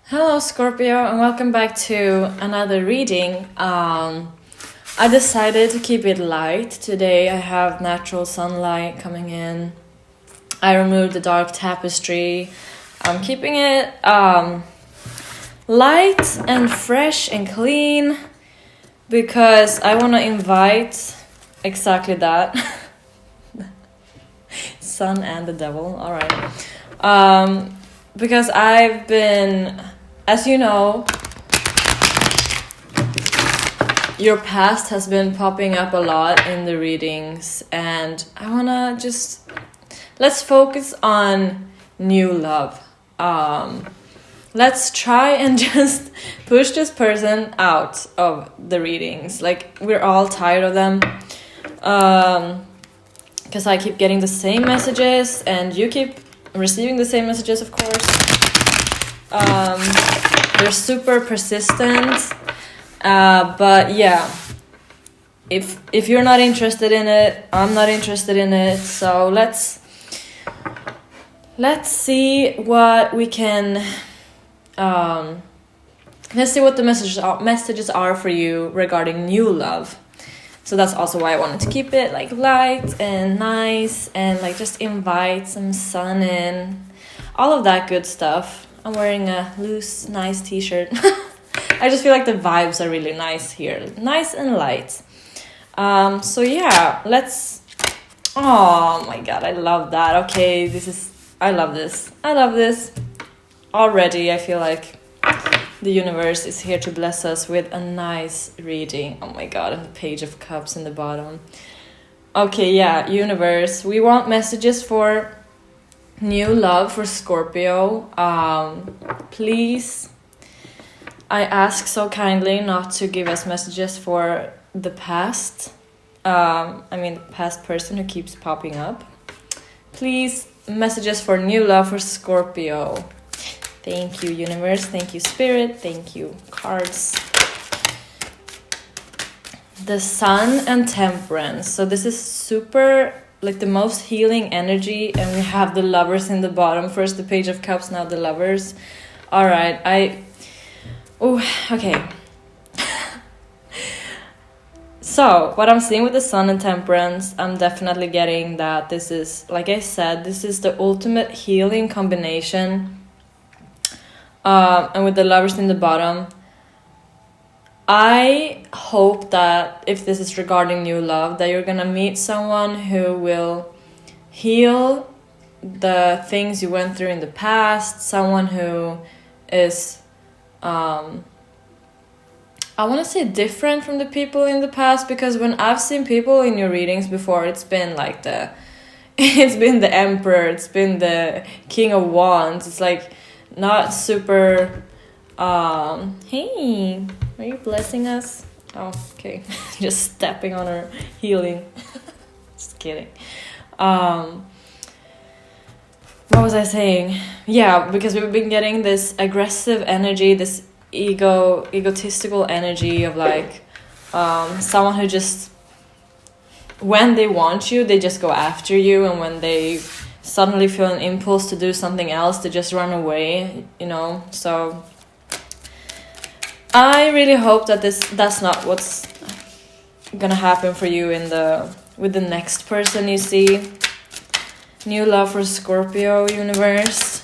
Hello Scorpio and welcome back to another reading. I decided to keep it light. Today I have natural sunlight coming in. I removed the dark tapestry. I'm keeping it light and fresh and clean because I want to invite exactly that. Sun and the devil, alright. Because I've been, as you know, your past has been popping up a lot in the readings, and I wanna let's focus on new love. Let's try and just push this person out of the readings. Like, we're all tired of them. Because I keep getting the same messages, and you keep receiving the same messages, of course. They're super persistent, but yeah, if you're not interested in it, I'm not interested in it. So let's see what we can. Let's see what the messages are for you regarding new love. So that's also why I wanted to keep it like light and nice and like just invite some sun in. All of that good stuff. I'm wearing a loose, nice t-shirt. I just feel like the vibes are really nice here. Nice and light. So yeah, let's... Oh my god, I love that. Okay, I love this. I love this. Already, I feel like the universe is here to bless us with a nice reading. Oh my god, and the Page of Cups in the bottom. Okay, yeah, universe. We want messages for new love for Scorpio. Please, I ask so kindly not to give us messages for the past. The past person who keeps popping up. Please, messages for new love for Scorpio. Thank you, universe. Thank you, spirit. Thank you, cards. The Sun and Temperance. So this is super, like, the most healing energy. And we have the Lovers in the bottom. First the Page of Cups, now the Lovers. All right, okay. So, what I'm seeing with the Sun and Temperance, I'm definitely getting that this is, like I said, this is the ultimate healing combination. And with the Lovers in the bottom, I hope that if this is regarding new love, that you're gonna meet someone who will heal the things you went through in the past, someone who is, I want to say different from the people in the past, because when I've seen people in your readings before, it's been like it's been the Emperor, it's been the King of Wands, it's like not super, hey, are you blessing us? Oh, okay. Just stepping on her healing. Just kidding. What was I saying? Yeah, because we've been getting this aggressive energy, this egotistical energy of like someone who just, when they want you, they just go after you, and when they suddenly feel an impulse to do something else, to just run away, you know. So I really hope that that's not what's gonna happen for you with the next person you see. New love for Scorpio, universe.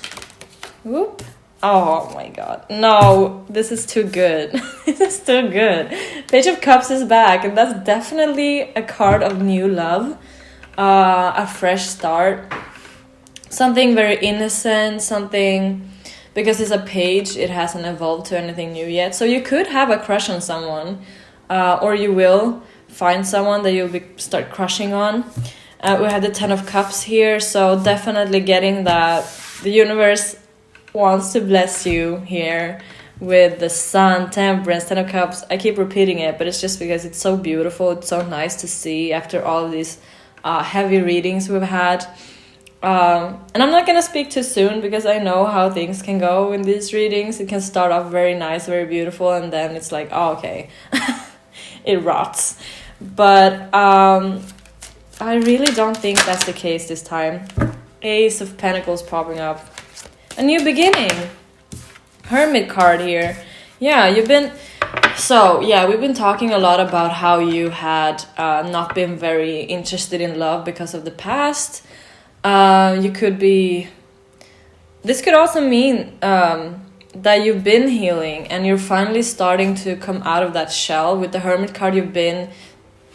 Whoop. Oh my god, no, this is too good. This is too good. Page of Cups is back, and that's definitely a card of new love, a fresh start. Something very innocent, something, because it's a page, it hasn't evolved to anything new yet. So you could have a crush on someone, or you will find someone that you'll start crushing on. We have the Ten of Cups here, so definitely getting that the universe wants to bless you here with the Sun, Temperance, Ten of Cups. I keep repeating it, but it's just because it's so beautiful. It's so nice to see after all of these heavy readings we've had. And I'm not gonna speak too soon, because I know how things can go in these readings. It can start off very nice, very beautiful, and then it's like, oh, okay, it rots. But I really don't think that's the case this time. Ace of Pentacles popping up. A new beginning. Hermit card here. Yeah, you've been... So, yeah, we've been talking a lot about how you had not been very interested in love because of the past. You could be... This could also mean that you've been healing and you're finally starting to come out of that shell. With the Hermit card, you've been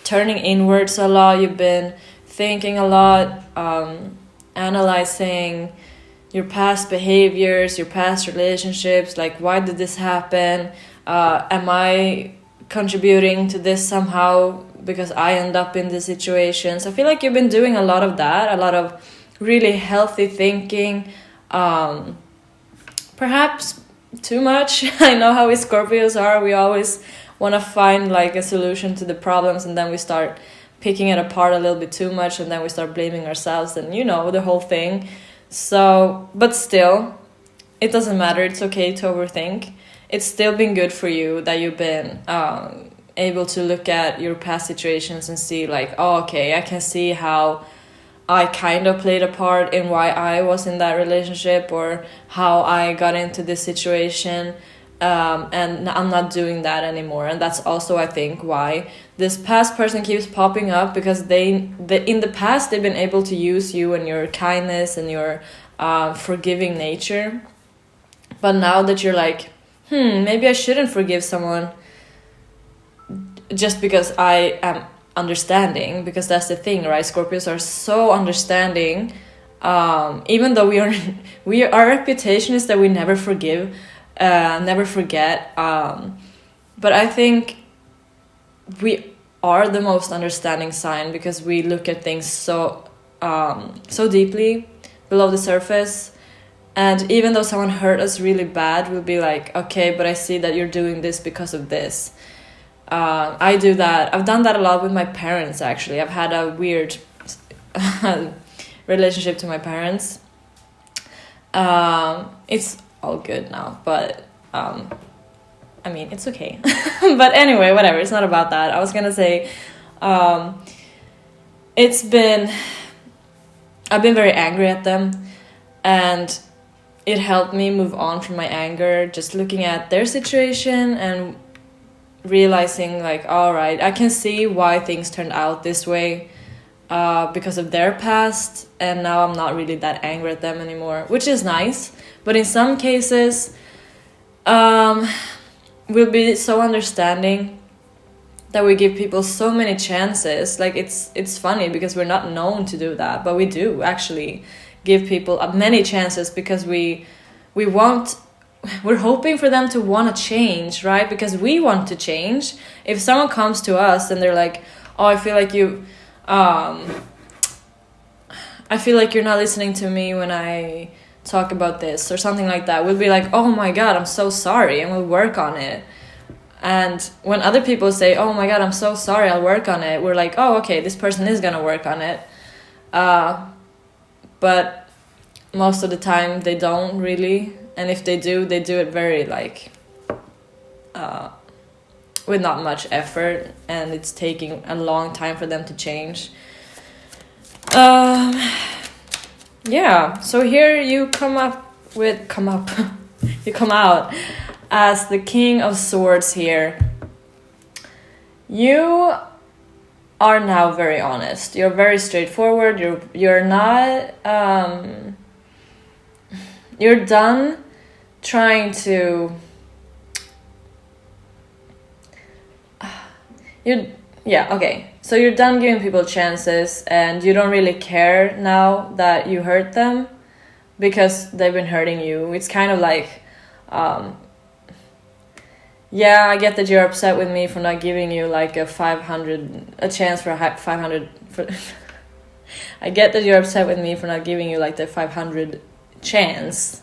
turning inwards a lot. You've been thinking a lot, analyzing your past behaviors, your past relationships, like, why did this happen? Am I contributing to this somehow because I end up in this situation? So I feel like you've been doing a lot of that, a lot of really healthy thinking, perhaps too much. I know how we Scorpios are. We always want to find like a solution to the problems, and then we start picking it apart a little bit too much, and then we start blaming ourselves, and you know, the whole thing. So, but still, it doesn't matter. It's okay to overthink. It's still been good for you that you've been able to look at your past situations and see like, oh, okay, I can see how I kind of played a part in why I was in that relationship, or how I got into this situation, and I'm not doing that anymore. And that's also, I think, why this past person keeps popping up, because in the past they've been able to use you and your kindness and your forgiving nature. But now that you're like, maybe I shouldn't forgive someone just because I am understanding, because that's the thing, right? Scorpios are so understanding, even though our reputation is that we never forgive, never forget, but I think we are the most understanding sign, because we look at things so deeply below the surface. And even though someone hurt us really bad, we'll be like, okay, but I see that you're doing this because of this. I do that. I've done that a lot with my parents, actually. I've had a weird relationship to my parents. It's all good now, but I mean, it's okay. But anyway, whatever. It's not about that. I was gonna say, I've been very angry at them, and it helped me move on from my anger, just looking at their situation and realizing like, all right, I can see why things turned out this way because of their past, and now I'm not really that angry at them anymore, which is nice. But in some cases, we'll be so understanding that we give people so many chances. Like, it's funny because we're not known to do that, but we do actually give people many chances, because we're hoping for them to want to change, right? Because we want to change. If someone comes to us and they're like, oh, I feel like you're not listening to me when I talk about this, or something like that, we'll be like, oh my god, I'm so sorry, and we'll work on it. And when other people say, oh my god, I'm so sorry, I'll work on it, we're like, oh, okay, this person is gonna work on it. But most of the time they don't really, and if they do it very like with not much effort, and it's taking a long time for them to change. Yeah, so here you come out as the King of Swords here. You are now very honest. You're very straightforward. You're not you're done trying to so you're done giving people chances, and you don't really care now that you hurt them, because they've been hurting you. It's kind of like, I get that you're upset with me for not giving you like a chance for a 500 I get that you're upset with me for not giving you like the 500 chance.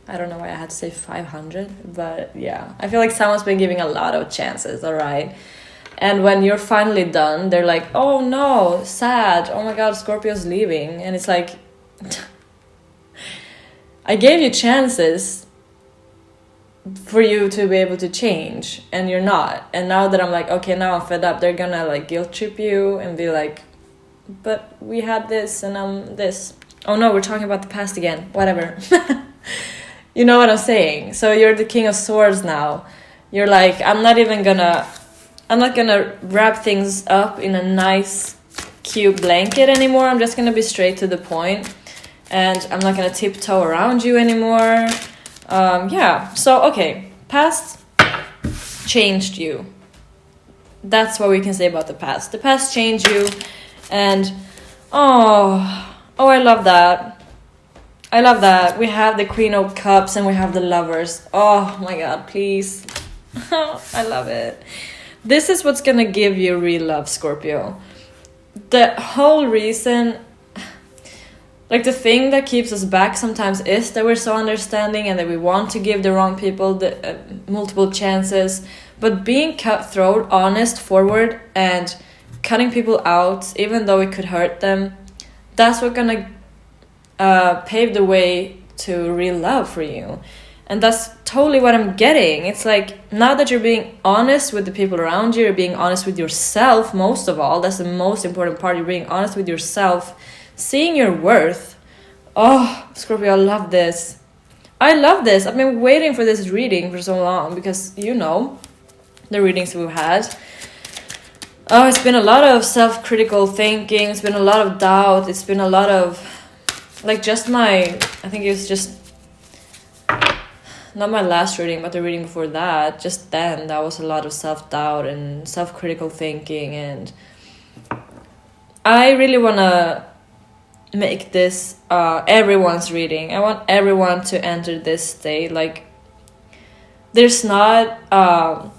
I don't know why I had to say 500, but yeah, I feel like someone's been giving a lot of chances, all right? And when you're finally done, they're like, oh no, sad, oh my god, Scorpio's leaving. And it's like, I gave you chances for you to be able to change, and you're not. And now that I'm like, okay, now I'm fed up, they're gonna like guilt trip you and be like, but we had this and this. Oh no, we're talking about the past again, whatever. You know what I'm saying? So you're the King of Swords now. You're like, I'm not gonna wrap things up in a nice, cute blanket anymore. I'm just gonna be straight to the point, and I'm not gonna tiptoe around you anymore. Yeah. So okay, past changed you. That's what we can say about the past. The past changed you, and oh, I love that. I love that. We have the Queen of Cups and we have the Lovers. Oh my god, please. I love it. This is what's gonna give you real love, Scorpio. The whole reason, like the thing that keeps us back sometimes is that we're so understanding and that we want to give the wrong people the multiple chances. But being cutthroat, honest, forward, and cutting people out, even though it could hurt them, that's what's gonna pave the way to real love for you. And that's totally what I'm getting. It's like, now that you're being honest with the people around you, you're being honest with yourself most of all. That's the most important part. You're being honest with yourself, seeing your worth. Oh, Scorpio, I love this. I love this. I've been waiting for this reading for so long because, you know, the readings we've had. Oh, it's been a lot of self-critical thinking. It's been a lot of doubt. It's been a lot of, like, just I think it was just, not my last reading, but the reading before that, just then, that was a lot of self-doubt and self-critical thinking. And I really want to make this everyone's reading. I want everyone to enter this state. Like, there's not... how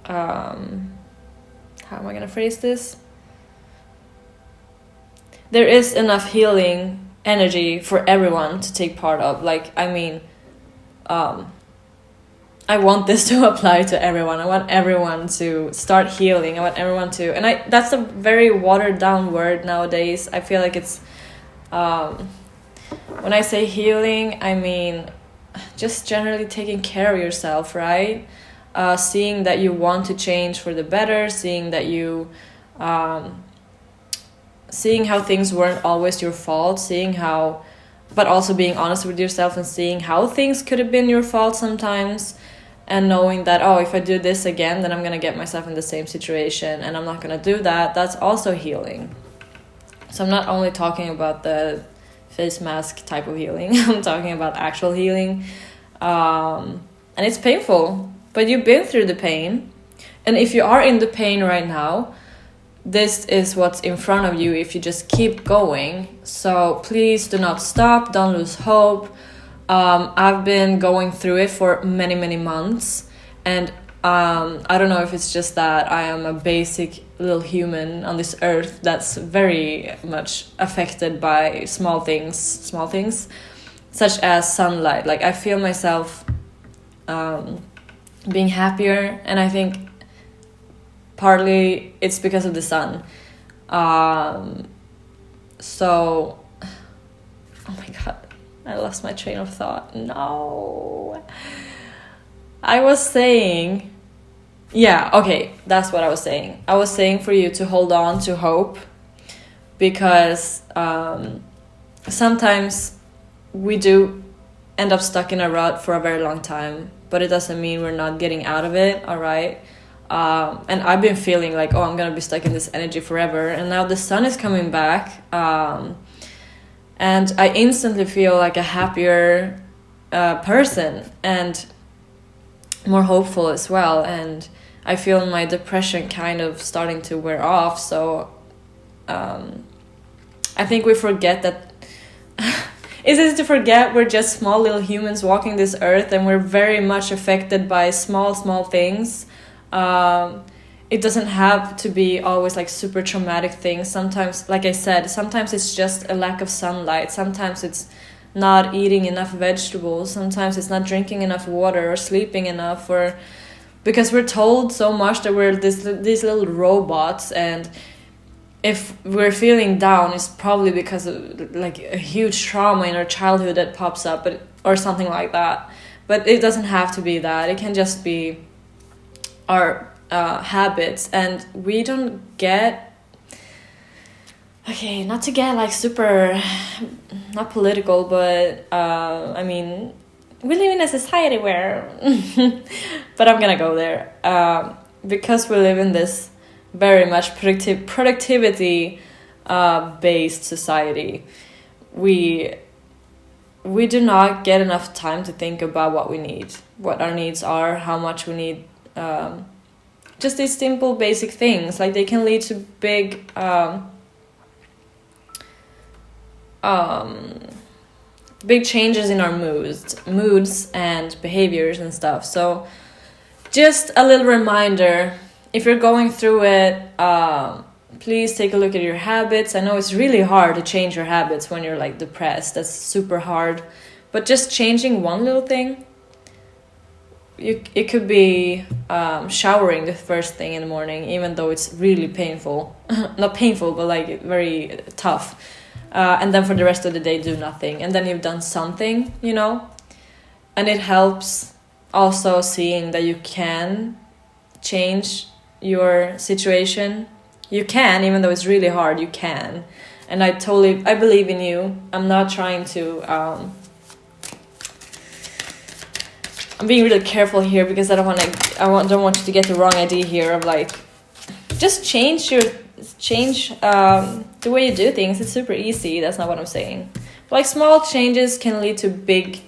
am I going to phrase this? There is enough healing energy for everyone to take part of. Like, I mean, I want this to apply to everyone. I want everyone to start healing. I want everyone to, and that's a very watered down word nowadays. I feel like it's, when I say healing, I mean just generally taking care of yourself, right? Seeing that you want to change for the better, seeing that you, seeing how things weren't always your fault, seeing how, but also being honest with yourself and seeing how things could have been your fault sometimes, and knowing that, oh, if I do this again, then I'm going to get myself in the same situation and I'm not going to do that. That's also healing. So I'm not only talking about the face mask type of healing, I'm talking about actual healing. And it's painful, but you've been through the pain. And if you are in the pain right now, this is what's in front of you if you just keep going. So please do not stop, don't lose hope. I've been going through it for many, many months, and I don't know if it's just that I am a basic little human on this earth that's very much affected by small things, such as sunlight. Like, I feel myself being happier, and I think partly it's because of the sun. So, oh my god, I lost my train of thought. No. I was saying, yeah, okay, that's what I was saying. I was saying for you to hold on to hope, because sometimes we do end up stuck in a rut for a very long time, but it doesn't mean we're not getting out of it, all right? And I've been feeling like, oh, I'm gonna be stuck in this energy forever, and now the sun is coming back, and I instantly feel like a happier person and more hopeful as well, and I feel my depression kind of starting to wear off. So I think we forget that it's easy to forget we're just small little humans walking this earth, and we're very much affected by small things. It doesn't have to be always like super traumatic things. Sometimes, like I said, sometimes it's just a lack of sunlight. Sometimes it's not eating enough vegetables. Sometimes it's not drinking enough water or sleeping enough, or because we're told so much that we're these little robots, and if we're feeling down, it's probably because of like a huge trauma in our childhood that pops up, or something like that. But it doesn't have to be that. It can just be our habits, and we don't get Okay, not to get like super, not political, but I mean, we live in a society where, but I'm gonna go there. Because we live in this very much productivity based society, we do not get enough time to think about what we need, what our needs are, how much we need. Just these simple basic things, like they can lead to big big changes in our moods and behaviors and stuff. So just a little reminder, if you're going through it, please take a look at your habits. I know it's really hard to change your habits when you're like depressed. That's super hard. But just changing one little thing, it could be showering the first thing in the morning, even though it's really painful. Not painful, but like very tough. And then for the rest of the day, do nothing. And then you've done something, you know? And it helps also seeing that you can change your situation. You can, even though it's really hard, you can. And I believe in you. I'm not trying to... I'm being really careful here because I don't want you to get the wrong idea here of like, just change the way you do things. It's super easy. That's not what I'm saying. But like small changes can lead to big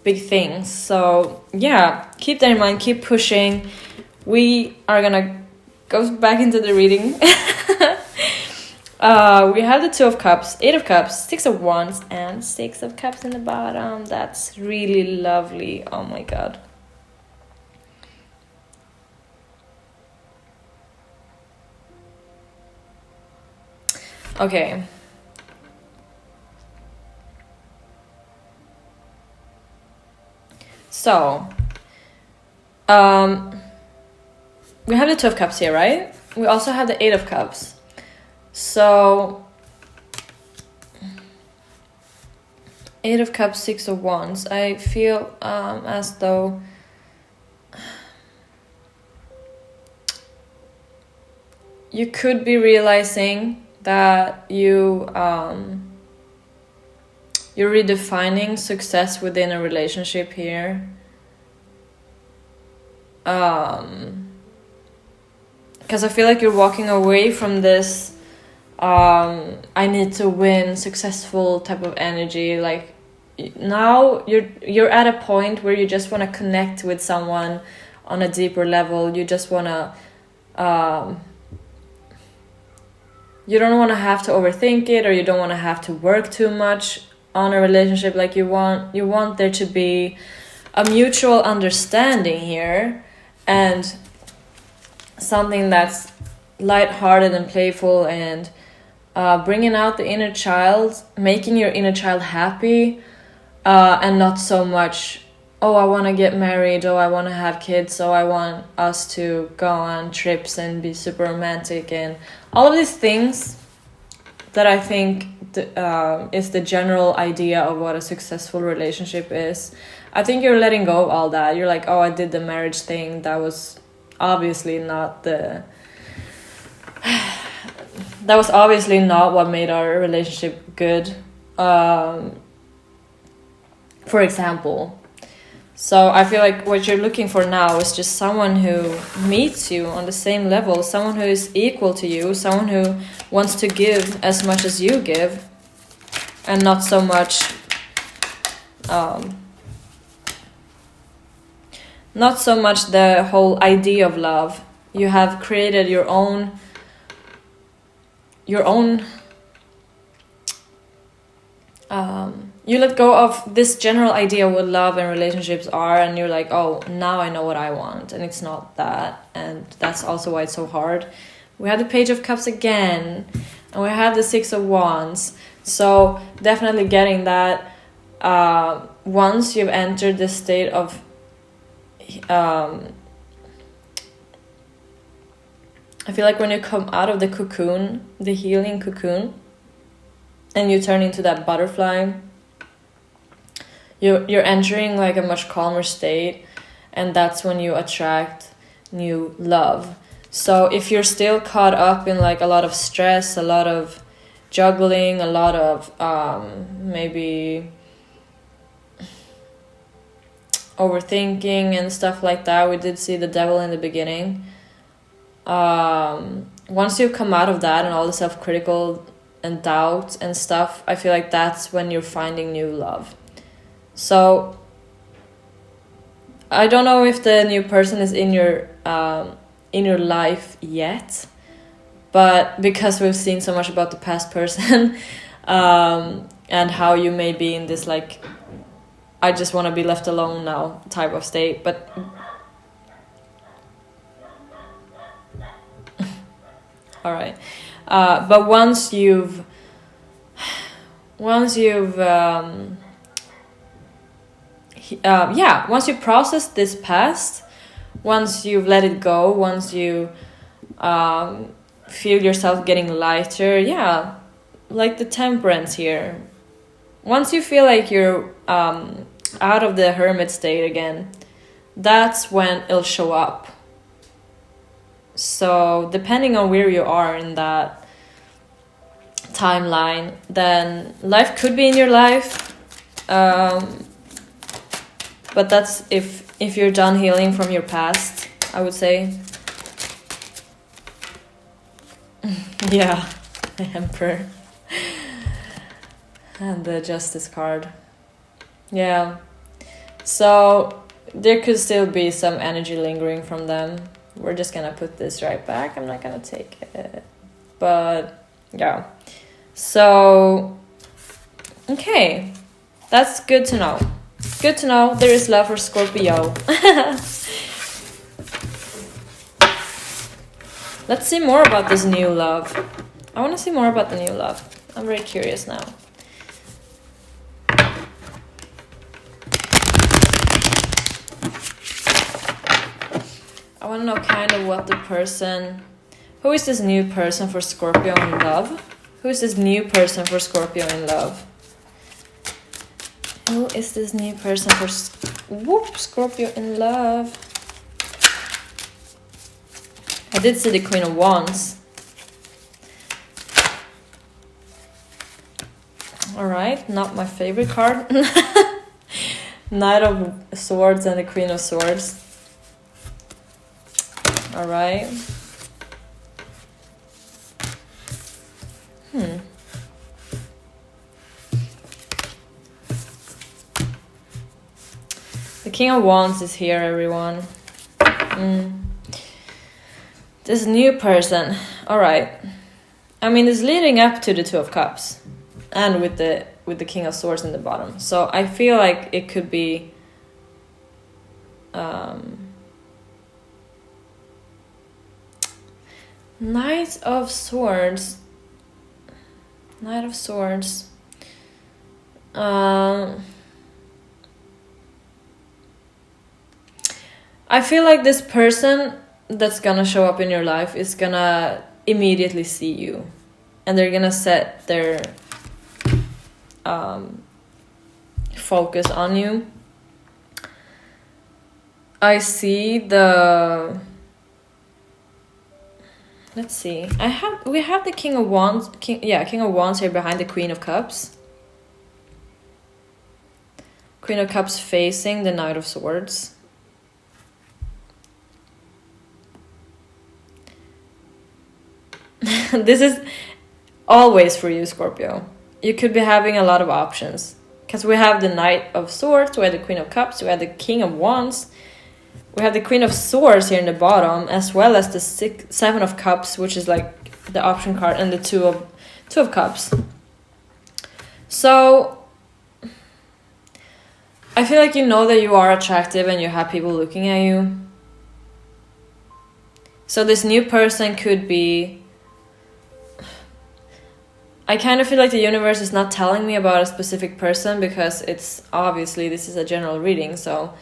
things. So yeah, keep that in mind. Keep pushing. We are gonna go back into the reading. We have the 2 of Cups, 8 of Cups, 6 of Wands, and 6 of Cups in the bottom. That's really lovely. Oh my god. Okay. So, we have the 2 of Cups here, right? We also have the 8 of Cups. So, 8 of Cups, 6 of Wands. I feel as though you could be realizing that you're redefining success within a relationship here. Because I feel like you're walking away from this I need to win successful type of energy. Like now you're at a point where you just want to connect with someone on a deeper level. You just want to you don't want to have to overthink it, or you don't want to have to work too much on a relationship. Like you want there to be a mutual understanding here, and something that's lighthearted and playful, and bringing out the inner child, making your inner child happy, and not so much, oh, I want to get married, oh, I want to have kids, oh, I want us to go on trips and be super romantic, and all of these things that I think is the general idea of what a successful relationship is. I think you're letting go of all that. You're like, oh, I did the marriage thing. That was obviously not what made our relationship good, for example. So I feel like what you're looking for now is just someone who meets you on the same level, someone who is equal to you, someone who wants to give as much as you give, and not so much the whole idea of love. You have created your own you let go of this general idea of what love and relationships are, and you're like, oh, now I know what I want, and it's not that. And that's also why it's so hard. We have the Page of Cups again, and we have the 6 of Wands. So definitely getting that once you've entered this state of I feel like when you come out of the cocoon, the healing cocoon, and you turn into that butterfly, you're entering like a much calmer state, and that's when you attract new love. So if you're still caught up in like a lot of stress, a lot of juggling, a lot of maybe overthinking and stuff like that. We did see the devil in the beginning. Once you come out of that and all the self-critical and doubt and stuff, I feel like that's when you're finding new love. So I don't know if the new person is in your life yet, but because we've seen so much about the past person, and how you may be in this like, I just want to be left alone now type of state, but all right. But once you've once you process this past, once you've let it go, once you feel yourself getting lighter, like the temperance here. Once you feel like you're out of the hermit state again, that's when it'll show up. So depending on where you are in that timeline, then life could be in your life, but that's if you're done healing from your past, I would say. Yeah, the Emperor and the Justice card. Yeah, so there could still be some energy lingering from them. We're just gonna put this right back. I'm not gonna take it. But yeah. So okay. That's good to know. Good to know there is love for Scorpio. Let's see more about this new love. I want to see more about the new love. I'm very curious now. I want to know kind of what the person... Who is this new person for Scorpio in love? Who is this new person for Scorpio in love? Who is this new person for Scorpio in love? I did see the Queen of Wands. Alright, not my favorite card. Knight of Swords and the Queen of Swords. Alright. The King of Wands is here, everyone. This new person. Alright. I mean, it's leading up to the Two of Cups. And with the King of Swords in the bottom. So I feel like it could be... Knight of Swords. Knight of Swords. I feel like this person that's gonna show up in your life is gonna immediately see you. And they're gonna set their focus on you. I see the... Let's see. We have the King of Wands. King of Wands here behind the Queen of Cups. Queen of Cups facing the Knight of Swords. This is always for you, Scorpio. You could be having a lot of options. Because we have the Knight of Swords, we have the Queen of Cups, we have the King of Wands. We have the Queen of Swords here in the bottom, as well as the Seven of Cups, which is like the option card, and the Two of Cups. So I feel like you know that you are attractive and you have people looking at you. So this new person could be... I kind of feel like the universe is not telling me about a specific person because it's obviously this is a general reading, so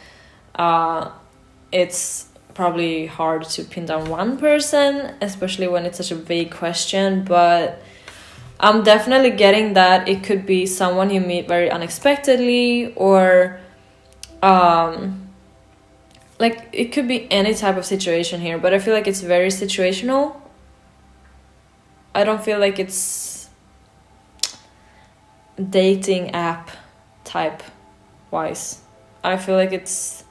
it's probably hard to pin down one person, especially when it's such a vague question, but I'm definitely getting that it could be someone you meet very unexpectedly, or like it could be any type of situation here, but I feel like it's very situational. I don't feel like it's dating app type wise. I feel like it's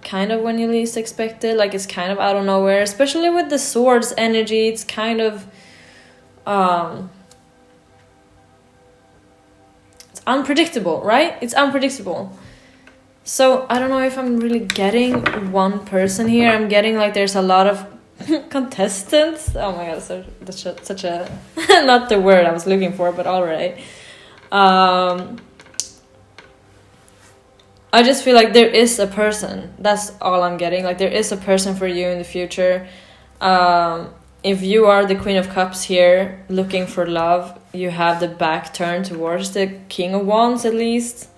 kind of when you least expect it, like it's kind of out of nowhere, especially with the swords energy. It's kind of it's unpredictable, right? It's unpredictable. So I don't know if I'm really getting one person here. I'm getting like there's a lot of contestants. Oh my god, such a not the word I was looking for, but all right. I just feel like there is a person. That's all I'm getting. Like there is a person for you in the future. If you are the Queen of Cups here, looking for love, you have the back turned towards the King of Wands at least,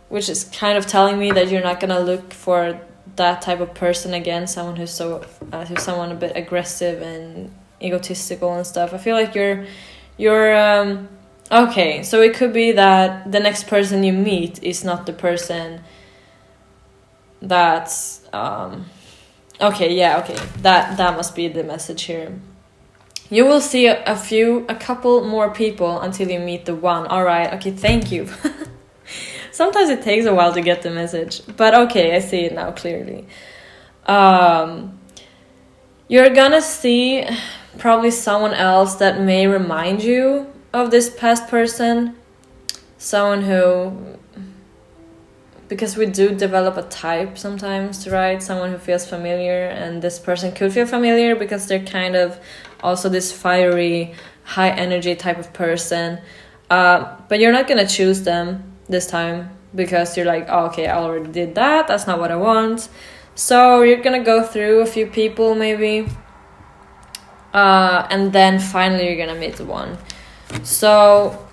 which is kind of telling me that you're not gonna look for that type of person again. Someone who's someone a bit aggressive and egotistical and stuff. I feel like you're okay, so it could be that the next person you meet is not the person that's okay, that must be the message here. You will see a couple more people until you meet the one. All right, okay, thank you. Sometimes it takes a while to get the message, but okay, I see it now clearly. You're gonna see probably someone else that may remind you of this past person, someone who, because we do develop a type sometimes, right? Someone who feels familiar, and this person could feel familiar because they're kind of also this fiery, high energy type of person. But you're not gonna choose them this time because you're like, oh, okay, I already did that. That's not what I want. So you're gonna go through a few people maybe, and then finally you're gonna meet the one. So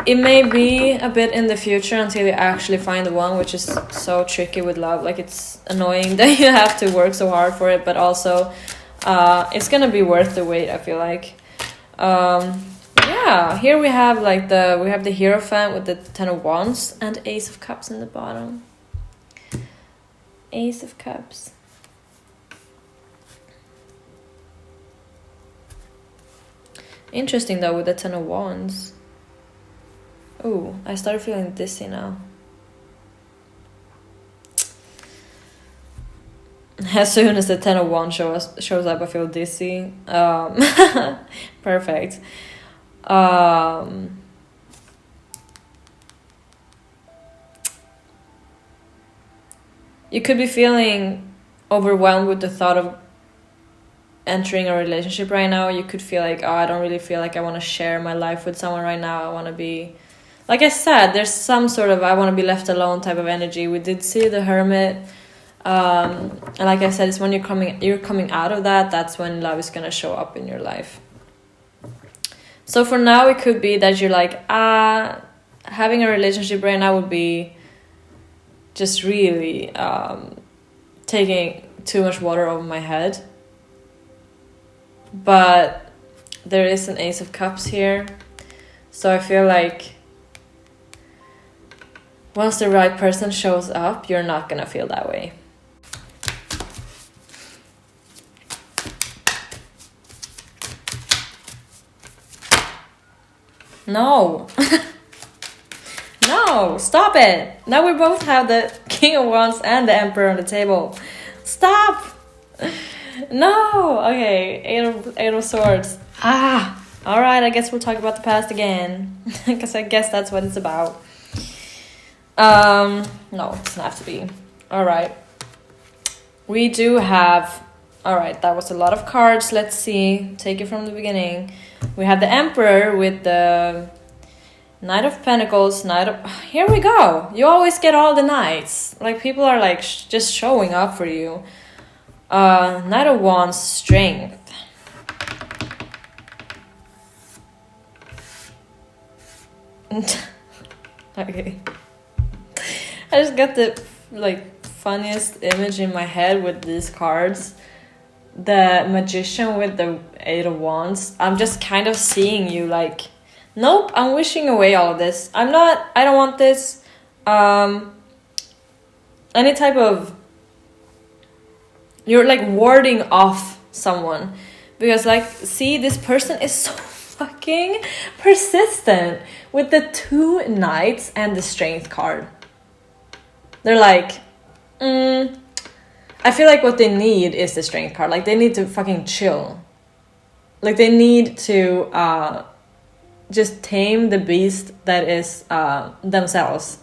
it may be a bit in the future until you actually find the one, which is so tricky with love. Like it's annoying that you have to work so hard for it, but also it's gonna be worth the wait, I feel like. Yeah, here we have like the Hierophant with the Ten of Wands and Ace of Cups in the bottom. Ace of Cups. Interesting though with the Ten of Wands. Ooh, I started feeling dizzy now. As soon as the Ten of Wands shows up, I feel dizzy. Perfect. You could be feeling overwhelmed with the thought of entering a relationship right now. You could feel like, oh, I don't really feel like I want to share my life with someone right now. I want to be, like I said, there's some sort of I want to be left alone type of energy. We did see the Hermit, and like I said, it's when you're coming out of that, that's when love is gonna show up in your life. So for now, it could be that you're like, having a relationship right now would be just really taking too much water over my head. But there is an Ace of Cups here. So I feel like once the right person shows up, you're not gonna feel that way. No. No, stop it. Now we both have the King of Wands and the Emperor on the table. Stop. No. Okay, Eight of Swords. All right, I guess we'll talk about the past again. Because I guess that's what it's about. No, it doesn't have to be. All right. We do have... All right, that was a lot of cards. Let's see. Take it from the beginning. We have the Emperor with the Knight of Pentacles, Here we go. You always get all the knights. Like, people are, like, just showing up for you. Knight of Wands, Strength. Okay. I just got the, like, funniest image in my head with these cards. The Magician with the Eight of Wands. I'm just kind of seeing you like, nope, I'm wishing away all of this. I don't want this. Any type of, you're like warding off someone. Because like, see, this person is so fucking persistent with the 2 knights and the strength card. They're like, I feel like what they need is the strength card. Like, they need to fucking chill. Like, they need to just tame the beast that is themselves.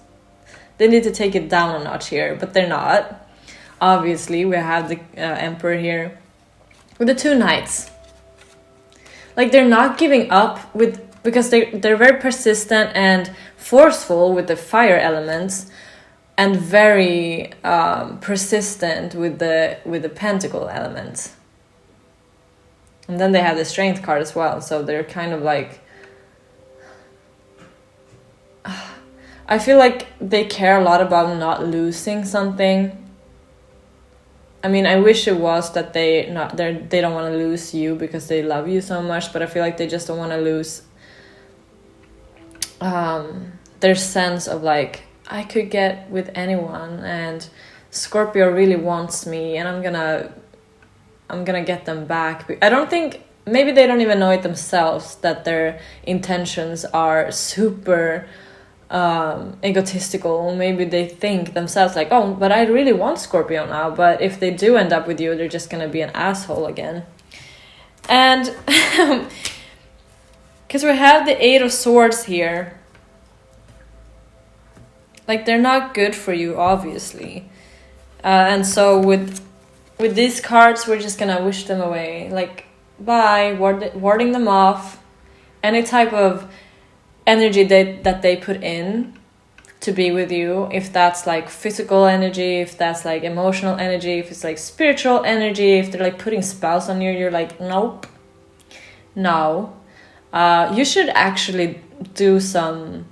They need to take it down a notch here, but they're not. Obviously, we have the Emperor here with the 2 knights. Like, they're not giving up because they're very persistent and forceful with the fire elements, and very persistent with the pentacle element. And then they have the strength card as well, so they're kind of like, I feel like they care a lot about not losing something. I mean, I wish it was that they don't want to lose you because they love you so much, but I feel like they just don't want to lose their sense of like, I could get with anyone, and Scorpio really wants me, and I'm gonna get them back. I don't think, maybe they don't even know it themselves, that their intentions are super egotistical. Maybe they think themselves like, oh, but I really want Scorpio now, but if they do end up with you, they're just gonna be an asshole again. And because we have the 8 of Swords here, like, they're not good for you, obviously. And so with these cards, we're just gonna wish them away. Like, bye, warding them off. Any type of energy that they put in to be with you, if that's like physical energy, if that's like emotional energy, if it's like spiritual energy, if they're like putting spells on you, you're like, nope, no. You should actually do some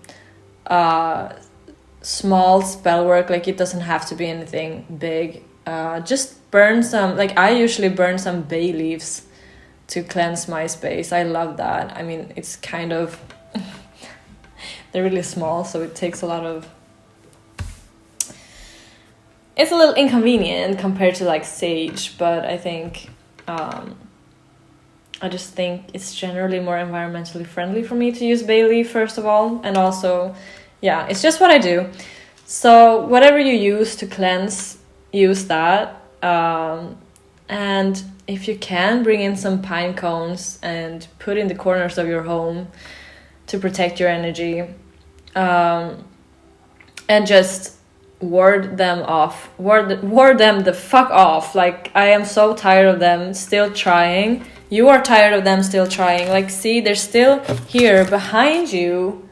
small spell work. Like, it doesn't have to be anything big. Just burn some, like, I usually burn some bay leaves to cleanse my space. I love that. I mean, it's kind of they're really small, so it takes a lot of, it's a little inconvenient compared to like sage, but I think I just think it's generally more environmentally friendly for me to use bay leaf, first of all, and also, yeah, it's just what I do. So whatever you use to cleanse, use that. And if you can, bring in some pine cones and put in the corners of your home to protect your energy. And just ward them off. Ward them the fuck off. Like, I am so tired of them still trying. You are tired of them still trying. Like, see, they're still here behind you.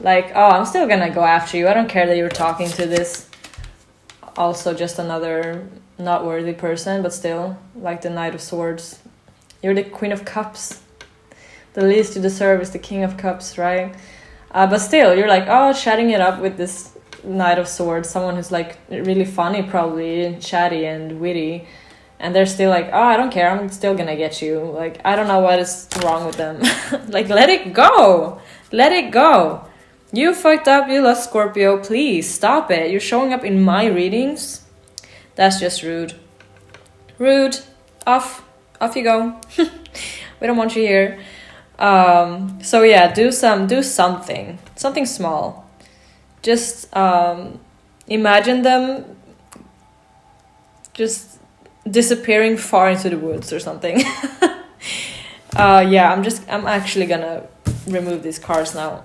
Like, oh, I'm still gonna go after you. I don't care that you're talking to this. Also, just another not worthy person, but still, like the Knight of Swords. You're the Queen of Cups. The least you deserve is the King of Cups, right? But still, you're like, oh, chatting it up with this Knight of Swords, someone who's like really funny, probably, and chatty and witty. And they're still like, oh, I don't care, I'm still gonna get you. Like, I don't know what is wrong with them. Like, let it go. Let it go. You fucked up, you lost Scorpio, please, stop it. You're showing up in my readings. That's just rude. Rude. Off you go. We don't want you here. So yeah, do something small. Just imagine them just disappearing far into the woods or something. Yeah, I'm actually gonna remove these cards now,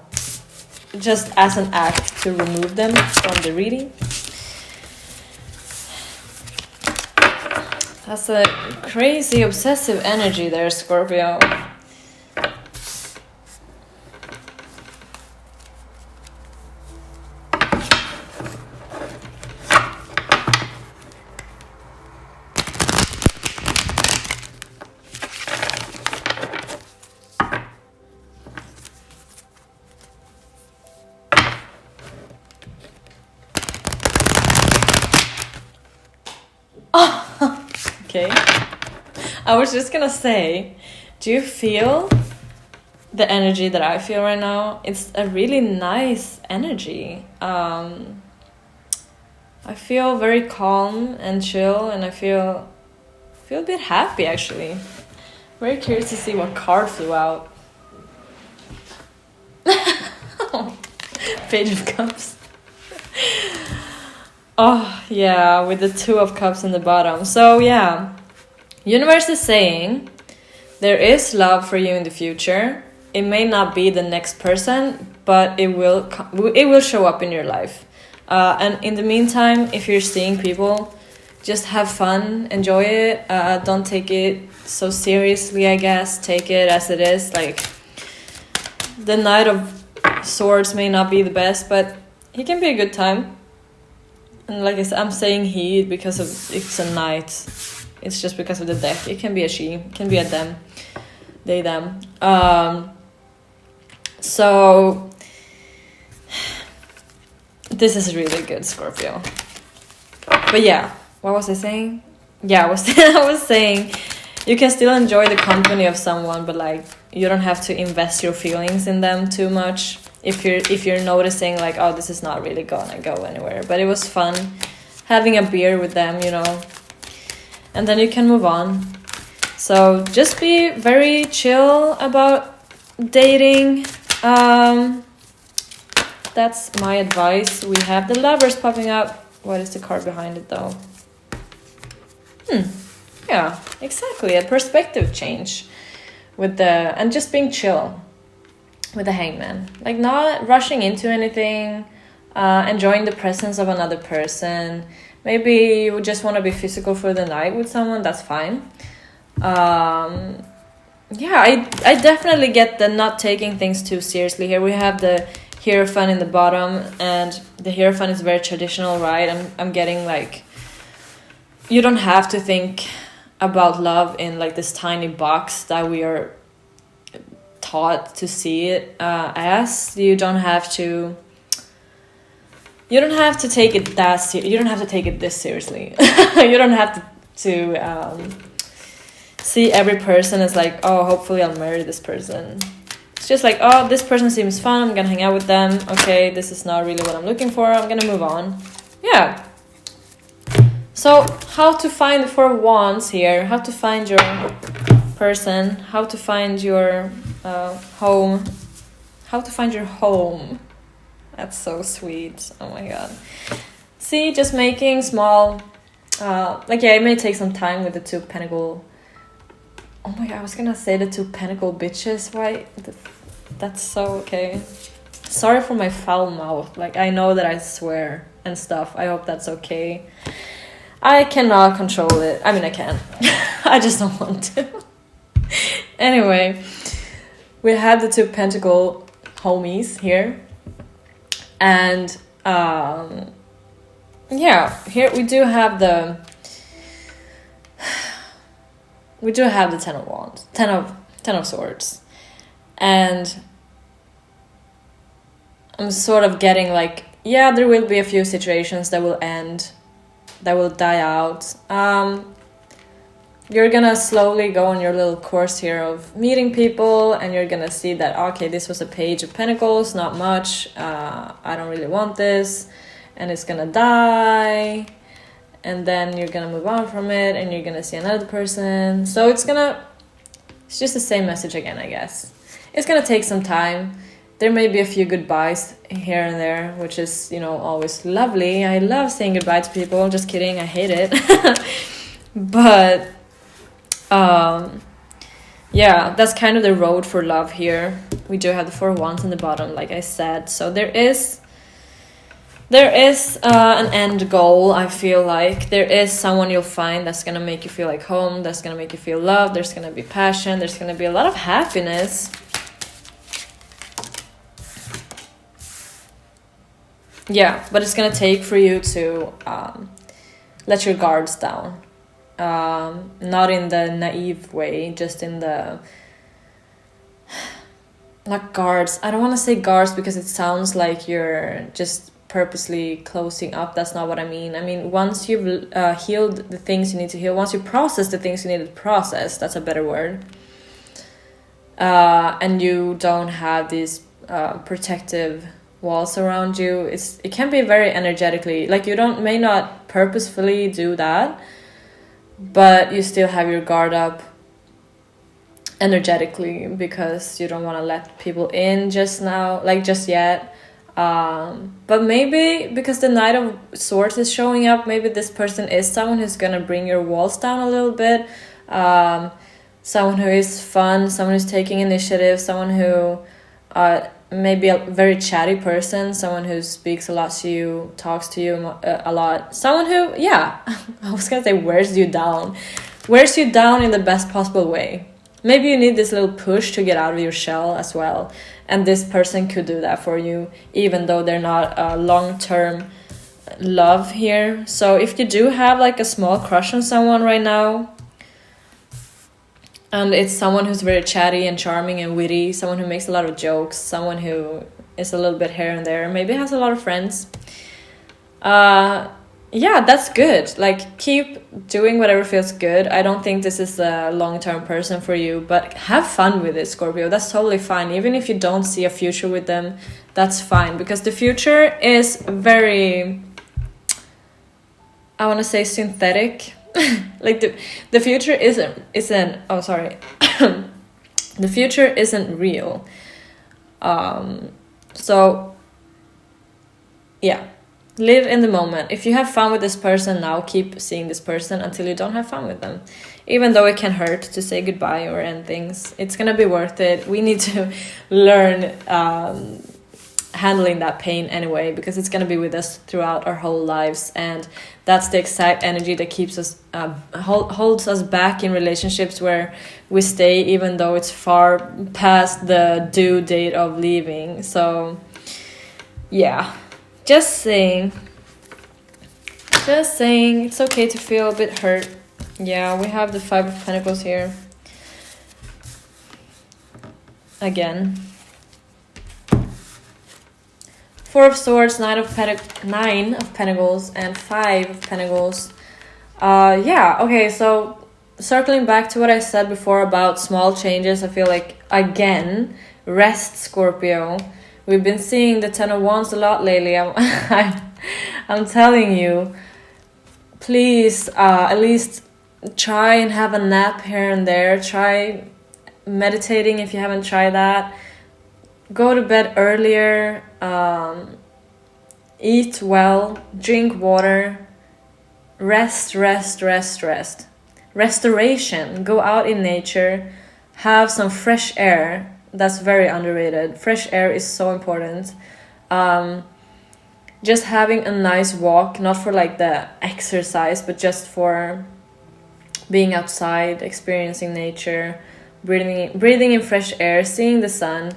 just as an act to remove them from the reading. That's a crazy obsessive energy there, Scorpio. Okay. I was just gonna say, do you feel the energy that I feel right now? It's a really nice energy. I feel very calm and chill, and I feel a bit happy, actually. Very curious to see what card flew out. Page of Cups. Oh, yeah, with the Two of Cups in the bottom. So, yeah, universe is saying there is love for you in the future. It may not be the next person, but it will show up in your life. And in the meantime, if you're seeing people, just have fun, enjoy it. Don't take it so seriously, I guess. Take it as it is. Like, the Knight of Swords may not be the best, but he can be a good time. And like I said, I'm saying he because of it's a knight. It's just because of the deck. It can be a she, it can be a them, they, them. So this is really good, Scorpio. But yeah, what was I saying? Yeah, I was saying you can still enjoy the company of someone, but like you don't have to invest your feelings in them too much. If you're noticing like, oh, this is not really gonna go anywhere, but it was fun having a beer with them, you know, and then you can move on. So just be very chill about dating. That's my advice. We have the Lovers popping up. What is the card behind it though? Yeah, exactly. A perspective change with and just being chill with the Hangman. Like not rushing into anything, enjoying the presence of another person. Maybe you just want to be physical for the night with someone, that's fine. Yeah, I definitely get the not taking things too seriously here. We have the Hierophant in the bottom, and the Hierophant is very traditional, right? I'm getting like, you don't have to think about love in like this tiny box that we are taught to see it as. You don't have to take it that seriously. You don't have to take it this seriously. You don't have to see every person as like, oh, hopefully I'll marry this person. It's just like, oh, this person seems fun, I'm gonna hang out with them. Okay, this is not really what I'm looking for, I'm gonna move on. Yeah. So how to find the Four of Wands here, how to find your person, how to find your home, how to find your home. That's so sweet. Oh my god. See, just making small, like, yeah, it may take some time with the Two of Pentacles. Oh my god, I was gonna say the Two of Pentacles bitches. Why? That's so okay. Sorry for my foul mouth. Like, I know that I swear and stuff. I hope that's okay. I cannot control it. I mean, I can. I just don't want to. Anyway, we have the Two of Pentacles homies here. And, yeah, here we do have the... We do have the Ten of Wands. Ten of Swords. And I'm sort of getting like, yeah, there will be a few situations that will end, that will die out. You're gonna slowly go on your little course here of meeting people, and you're gonna see that, okay, this was a Page of Pentacles, not much, I don't really want this, and it's gonna die, and then you're gonna move on from it, and you're gonna see another person. So it's just the same message again, I guess. It's gonna take some time. There may be a few goodbyes here and there, which is, you know, always lovely. I love saying goodbye to people. Just kidding, I hate it. But, yeah, that's kind of the road for love here. We do have the Four of Wands in the bottom, like I said. So there is an end goal, I feel like. There is someone you'll find that's gonna make you feel like home, that's gonna make you feel loved, there's gonna be passion, there's gonna be a lot of happiness. Yeah, but it's gonna take for you to let your guards down. Not in the naive way, just in the... Not guards. I don't want to say guards because it sounds like you're just purposely closing up. That's not what I mean. I mean, once you've healed the things you need to heal, once you process the things you need to process, that's a better word. And you don't have these protective walls around you. It can be very energetically, like you may not purposefully do that, but you still have your guard up energetically because you don't want to let people in just now, like just yet. But maybe because the Knight of Swords is showing up, maybe this person is someone who's gonna bring your walls down a little bit. Someone who is fun, someone who's taking initiative, someone who maybe a very chatty person, someone who speaks a lot to you, talks to you a lot, someone who, yeah, I was gonna say wears you down in the best possible way. Maybe you need this little push to get out of your shell as well, and this person could do that for you, even though they're not a long-term love here. So if you do have like a small crush on someone right now, and it's someone who's very chatty and charming and witty, someone who makes a lot of jokes, someone who is a little bit here and there, maybe has a lot of friends. Yeah, that's good. Like, keep doing whatever feels good. I don't think this is a long-term person for you, but have fun with it, Scorpio. That's totally fine. Even if you don't see a future with them, that's fine. Because the future is very, I want to say, synthetic. Like the future isn't oh sorry the future isn't real. So yeah, live in the moment. If you have fun with this person now, keep seeing this person until you don't have fun with them, even though it can hurt to say goodbye or end things. It's gonna be worth it. We need to learn handling that pain anyway, because it's going to be with us throughout our whole lives, and that's the exact energy that keeps us holds us back in relationships where we stay even though it's far past the due date of leaving. So yeah, just saying it's okay to feel a bit hurt. Yeah, we have the Five of Pentacles here again. Four of Swords, Nine of Pentacles, and Five of Pentacles. Yeah, okay, so circling back to what I said before about small changes, I feel like, again, rest, Scorpio. We've been seeing the Ten of Wands a lot lately. I'm telling you, please at least try and have a nap here and there. Try meditating if you haven't tried that. Go to bed earlier, eat well, drink water, rest. Restoration, go out in nature, have some fresh air. That's very underrated. Fresh air is so important. Just having a nice walk, not for like the exercise, but just for being outside, experiencing nature, breathing in fresh air, seeing the sun.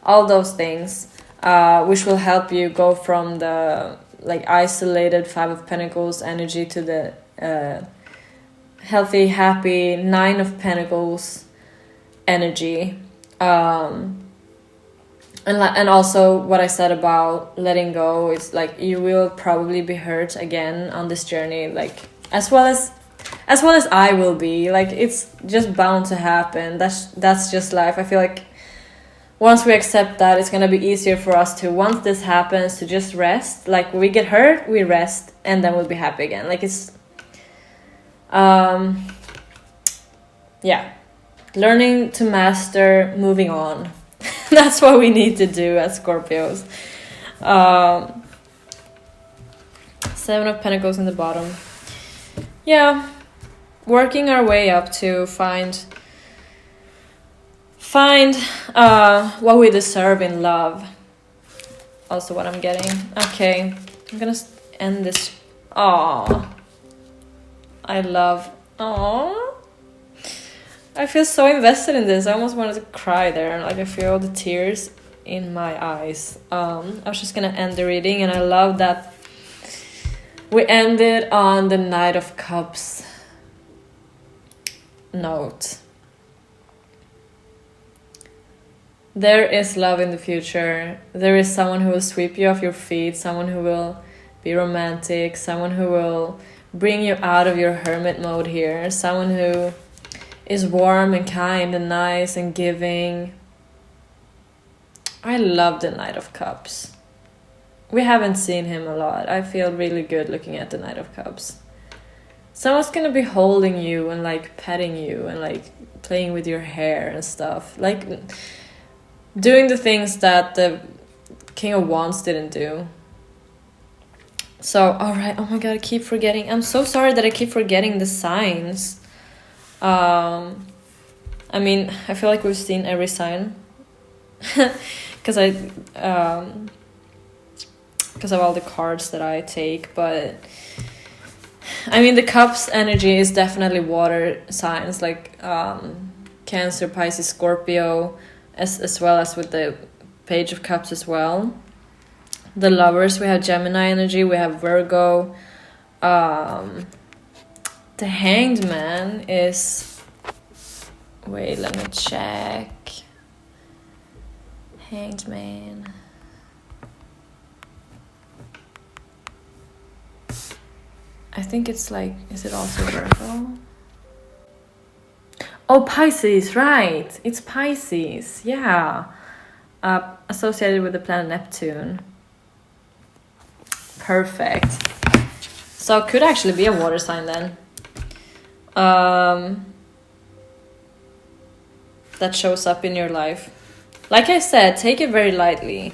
All those things, which will help you go from the like isolated Five of Pentacles energy to the healthy, happy Nine of Pentacles energy. And also what I said about letting go, it's like you will probably be hurt again on this journey, like as well as I will be. Like, it's just bound to happen. That's just life. I feel like once we accept that, it's gonna be easier for us to, once this happens, to just rest. Like, we get hurt, we rest, and then we'll be happy again. Like, it's yeah, learning to master moving on. That's what we need to do as Scorpios. Seven of Pentacles in the bottom. Yeah, working our way up to find what we deserve in love. Also what I'm getting. Okay, I'm gonna end this. Aww, I love. Aww, I feel so invested in this. I almost wanted to cry there. Like, I feel the tears in my eyes. I was just gonna end the reading, and I love that we ended on the Knight of Cups note. There is love in the future. There is someone who will sweep you off your feet, someone who will be romantic, someone who will bring you out of your hermit mode here, someone who is warm and kind and nice and giving. I love the Knight of Cups. We haven't seen him a lot. I feel really good looking at the Knight of Cups. Someone's gonna be holding you and like petting you and like playing with your hair and stuff. Like, doing the things that the King of Wands didn't do. So, alright, oh my god, I keep forgetting. I'm so sorry that I keep forgetting the signs. I mean, I feel like we've seen every sign. Because because of all the cards that I take, but I mean the Cups energy is definitely water signs, like Cancer, Pisces, Scorpio, as well as with the Page of Cups as well. The Lovers, we have Gemini energy, we have Virgo. The Hanged Man is, wait, let me check. Hanged Man. I think it's like, is it also Virgo? Oh, Pisces, right. It's Pisces, yeah. Associated with the planet Neptune. Perfect. So it could actually be a water sign then. That shows up in your life. Like I said, take it very lightly.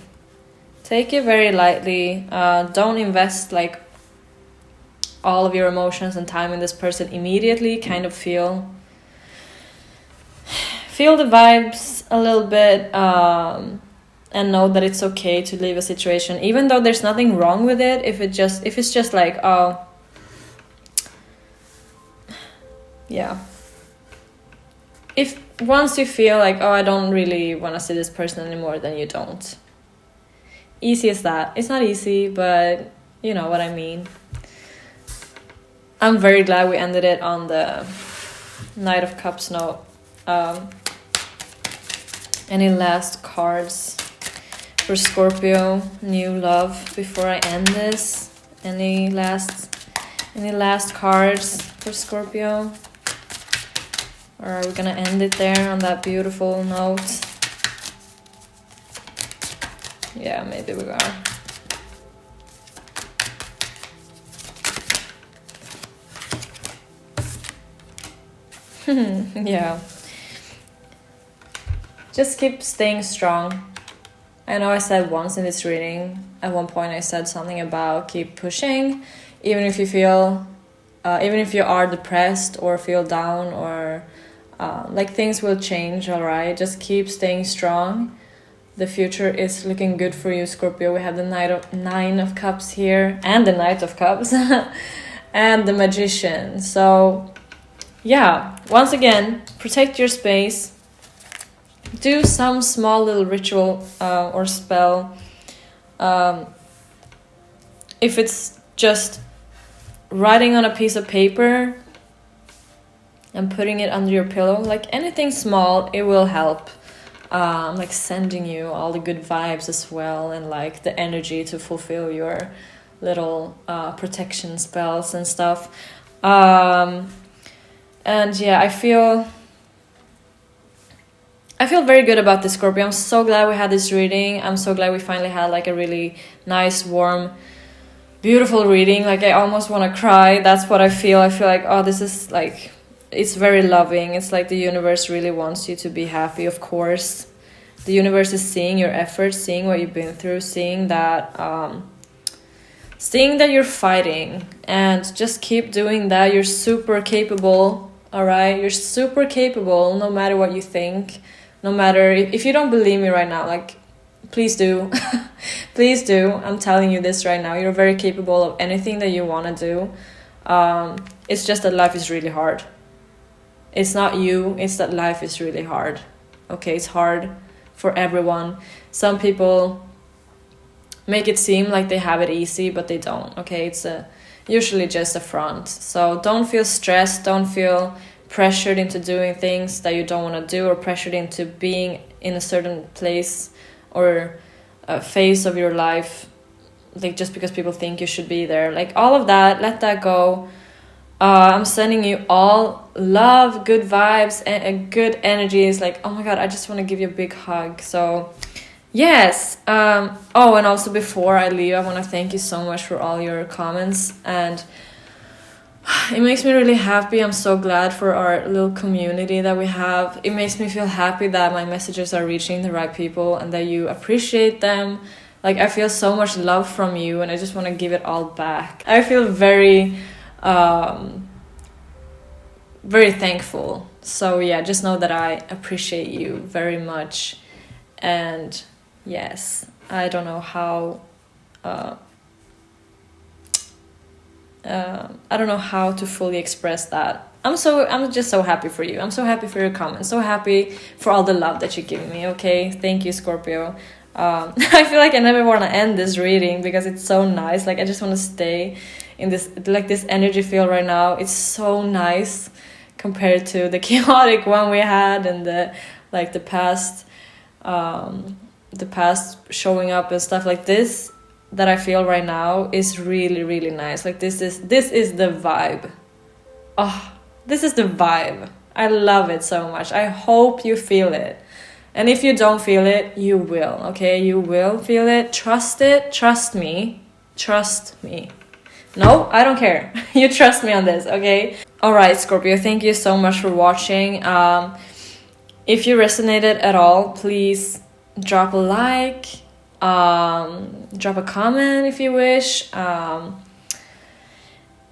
Take it very lightly. Don't invest like all of your emotions and time in this person immediately. Kind of feel the vibes a little bit, and know that it's okay to leave a situation, even though there's nothing wrong with it. If it's just like, oh, yeah. If once you feel like, oh, I don't really want to see this person anymore, then you don't. Easy as that. It's not easy, but you know what I mean. I'm very glad we ended it on the Knight of Cups note. Any last cards for Scorpio, new love, before I end this? Any last cards for Scorpio? Or are we gonna end it there on that beautiful note? Yeah, maybe we are. Yeah. Just keep staying strong. I know I said once in this reading, at one point I said something about keep pushing, even if you feel, even if you are depressed or feel down, or like things will change, alright? Just keep staying strong. The future is looking good for you, Scorpio. We have the Nine of Cups here, and the Knight of Cups, and the Magician. So, yeah, once again, protect your space. Do some small little ritual or spell. If it's just writing on a piece of paper and putting it under your pillow, like anything small, it will help. Like sending you all the good vibes as well, and like the energy to fulfill your little protection spells and stuff. And yeah, I feel very good about this, Scorpio. I'm so glad we had this reading. I'm so glad we finally had like a really nice, warm, beautiful reading. Like I almost want to cry. That's what I feel. I feel like, oh, this is like, it's very loving. It's like the universe really wants you to be happy, of course. The universe is seeing your efforts, seeing what you've been through, seeing that you're fighting, and just keep doing that. You're super capable, all right? You're super capable, no matter what you think. No matter if you don't believe me right now, like, please do. Please do. I'm telling you this right now. You're very capable of anything that you want to do. It's just that life is really hard. It's not you. It's that life is really hard. Okay, it's hard for everyone. Some people make it seem like they have it easy, but they don't. Okay, it's usually just a front. So don't feel stressed. Don't feel pressured into doing things that you don't want to do, or pressured into being in a certain place or a phase of your life, like just because people think you should be there. Like all of that, let that go. I'm sending you all love, good vibes, and good energies. Like, oh my god, I just want to give you a big hug. So yes. Oh, and also before I leave, I want to thank you so much for all your comments, and it makes me really happy. I'm so glad for our little community that we have. It makes me feel happy that my messages are reaching the right people and that you appreciate them, Like, I feel so much love from you, and I just want to give it all back. I feel very very thankful. So yeah, just know that I appreciate you very much. And yes, I don't know how I don't know how to fully express that. I'm just so happy for you. I'm so happy for your comments. So happy for all the love that you're giving me. Okay, thank you, Scorpio. I feel like I never want to end this reading because it's so nice. Like, I just want to stay in this, like, this energy field right now. It's so nice compared to the chaotic one we had, and the past showing up and stuff. Like, this that I feel right now is really, really nice. Like, this is the vibe. Oh, this is the vibe. I love it so much. I hope you feel it. And if you don't feel it, you will, okay? You will feel it. Trust it. Trust me. Trust me. No, I don't care. You trust me on this, okay? All right, Scorpio, thank you so much for watching. If you resonated at all, please drop a like, drop a comment if you wish.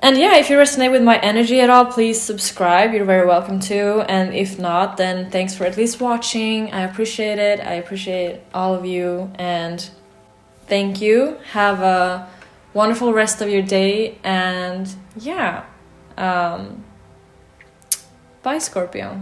And yeah, if you resonate with my energy at all, please subscribe. You're very welcome to. And if not, then thanks for at least watching. I appreciate it. I appreciate all of you. And thank you. Have a wonderful rest of your day. And yeah, bye, Scorpio.